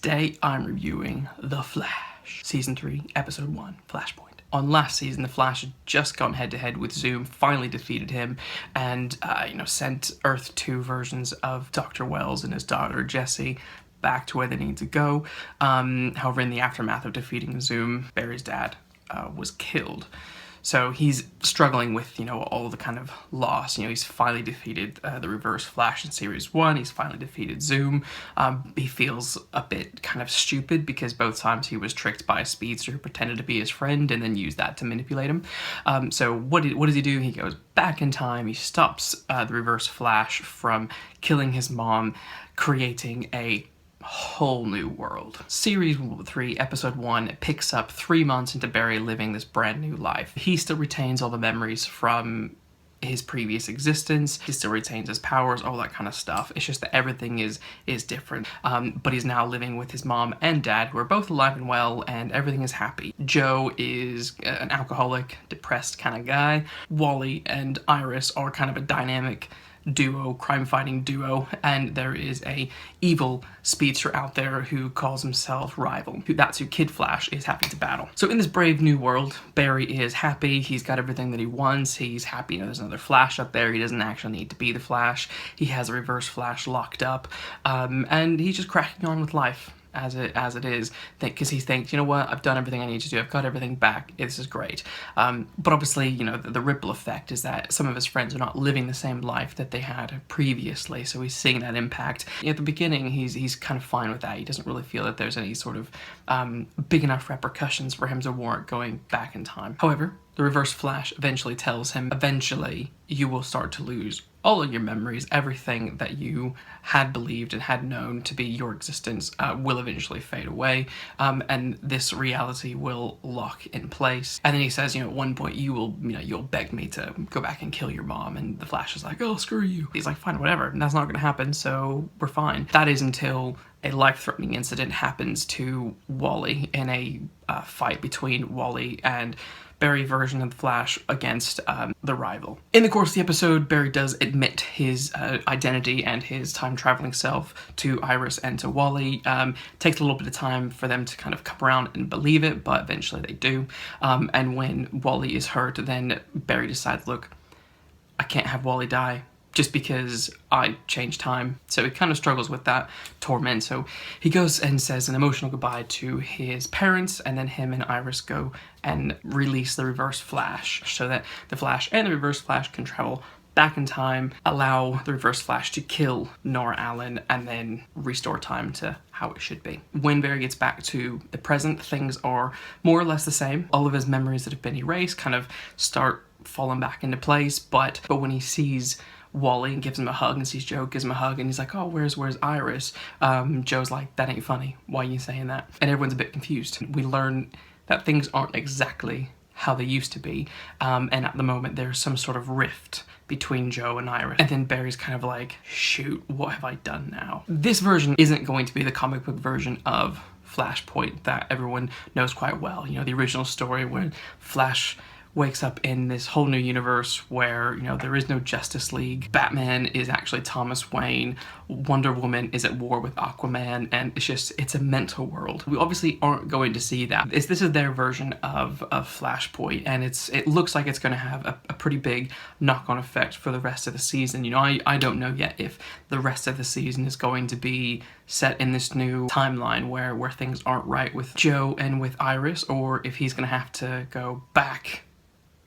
Today I'm reviewing The Flash, Season 3, Episode 1, Flashpoint. On last season, the Flash had just gone head-to-head with Zoom, finally defeated him, and sent Earth 2 versions of Dr. Wells and his daughter Jessie back to where they need to go. However, in the aftermath of defeating Zoom, Barry's dad was killed. So he's struggling with, all the kind of loss. He's finally defeated the Reverse Flash in Series 1. He's finally defeated Zoom. He feels a bit kind of stupid because both times he was tricked by a speedster who pretended to be his friend and then used that to manipulate him. So what does he do? He goes back in time. He stops the Reverse Flash from killing his mom, creating a whole new world. Series 3, Episode 1 picks up 3 months into Barry living this brand new life. He still retains all the memories from his previous existence. He still retains his powers, all that kind of stuff. It's just that everything is different. But he's now living with his mom and dad, who are both alive and well, and everything is happy. Joe is an alcoholic, depressed kind of guy. Wally and Iris are kind of a dynamic duo, crime-fighting duo, and there is a evil speedster out there who calls himself Rival. That's who Kid Flash is having to battle. So in this brave new world, Barry is happy. He's got everything that he wants. He's happy there's another Flash up there. He doesn't actually need to be the Flash. He has a Reverse Flash locked up, and he's just cracking on with life as it is, because he thinks, you know what, I've done everything I need to do, I've got everything back, this is great. But obviously, the ripple effect is that some of his friends are not living the same life that they had previously, so he's seeing that impact. At the beginning, he's kind of fine with that. He doesn't really feel that there's any sort of big enough repercussions for him to warrant going back in time. However, the Reverse Flash eventually tells him, eventually, you will start to lose all of your memories, everything that you had believed and had known to be your existence will eventually fade away, and this reality will lock in place. And then he says, at one point you'll beg me to go back and kill your mom, and the Flash is like, oh, screw you. He's like, fine, whatever, that's not gonna happen, so we're fine. That is until a life-threatening incident happens to Wally in a fight between Wally and Barry version of the Flash against the Rival. In the course of the episode, Barry does admit his identity and his time-traveling self to Iris and to Wally. Takes a little bit of time for them to kind of come around and believe it, but eventually they do. And when Wally is hurt, then Barry decides, look, I can't have Wally die just because I changed time. So he kind of struggles with that torment. So he goes and says an emotional goodbye to his parents, and then him and Iris go and release the Reverse Flash so that the Flash and the Reverse Flash can travel back in time, allow the Reverse Flash to kill Nora Allen, and then restore time to how it should be. When Barry gets back to the present, things are more or less the same. All of his memories that have been erased kind of start falling back into place, but when he sees Wally and gives him a hug, and sees Joe, gives him a hug, and he's like, oh, where's Iris? Joe's like, that ain't funny. Why are you saying that? And everyone's a bit confused. We learn that things aren't exactly how they used to be, and at the moment there's some sort of rift between Joe and Iris. And then Barry's kind of like, shoot, what have I done now? This version isn't going to be the comic book version of Flashpoint that everyone knows quite well. The original story when Flash wakes up in this whole new universe where, there is no Justice League. Batman is actually Thomas Wayne. Wonder Woman is at war with Aquaman, and it's a mental world. We obviously aren't going to see that. This is their version of Flashpoint, and it looks like it's going to have a pretty big knock-on effect for the rest of the season. I don't know yet if the rest of the season is going to be set in this new timeline where things aren't right with Joe and with Iris, or if he's going to have to go back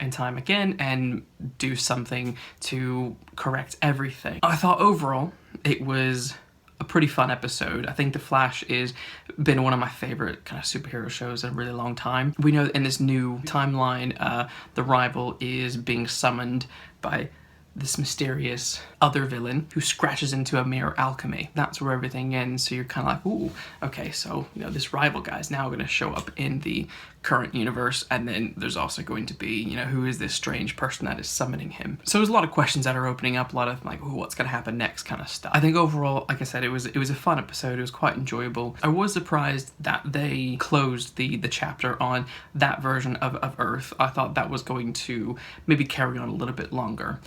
in time again and do something to correct everything. I thought overall it was a pretty fun episode. I think The Flash is been one of my favorite kind of superhero shows in a really long time. We know that in this new timeline, the Rival is being summoned by this mysterious other villain who scratches into a mirror alchemy. That's where everything ends, so you're kind of like, ooh, okay, so, this Rival guy's now going to show up in the current universe, and then there's also going to be, who is this strange person that is summoning him? So there's a lot of questions that are opening up, a lot of like, ooh, what's going to happen next kind of stuff. I think overall, like I said, it was a fun episode. It was quite enjoyable. I was surprised that they closed the chapter on that version of Earth. I thought that was going to maybe carry on a little bit longer,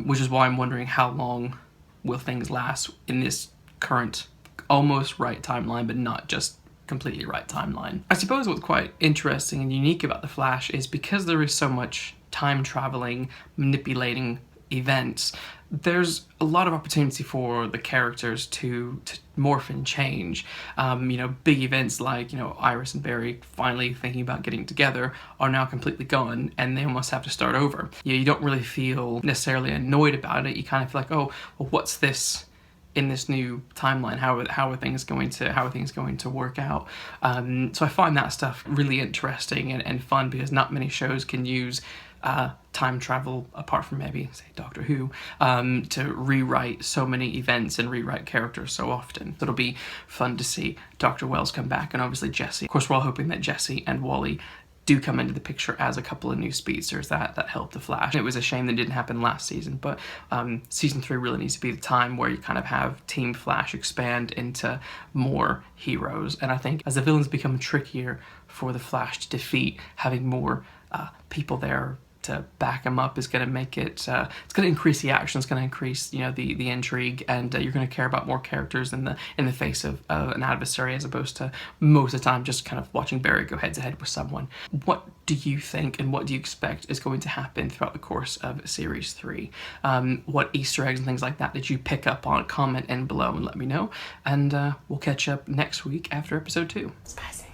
which is why I'm wondering how long will things last in this current almost right timeline, but not just completely right timeline. I suppose what's quite interesting and unique about The Flash is because there is so much time traveling, manipulating events, there's a lot of opportunity for the characters to morph and change. You know, big events like, you know, Iris and Barry finally thinking about getting together are now completely gone, and they almost have to start over. You don't really feel necessarily annoyed about it. You kind of feel like, oh, well, what's this in this new timeline? How are things going to work out? So I find that stuff really interesting and fun, because not many shows can use time travel, apart from maybe, say, Doctor Who, to rewrite so many events and rewrite characters so often. So it'll be fun to see Dr. Wells come back, and obviously Jesse. Of course, we're all hoping that Jesse and Wally do come into the picture as a couple of new speedsters that help the Flash. It was a shame that didn't happen last season, but season 3 really needs to be the time where you kind of have Team Flash expand into more heroes. And I think as the villains become trickier for the Flash to defeat, having more people there to back him up is going to make it, it's going to increase the action, it's going to increase, you know, the intrigue, and you're going to care about more characters in the face of an adversary, as opposed to most of the time just kind of watching Barry go head to head with someone. What do you think, and what do you expect is going to happen throughout the course of Series 3? What Easter eggs and things like that did you pick up on? Comment in below and let me know, and we'll catch up next week after episode 2. Spicy.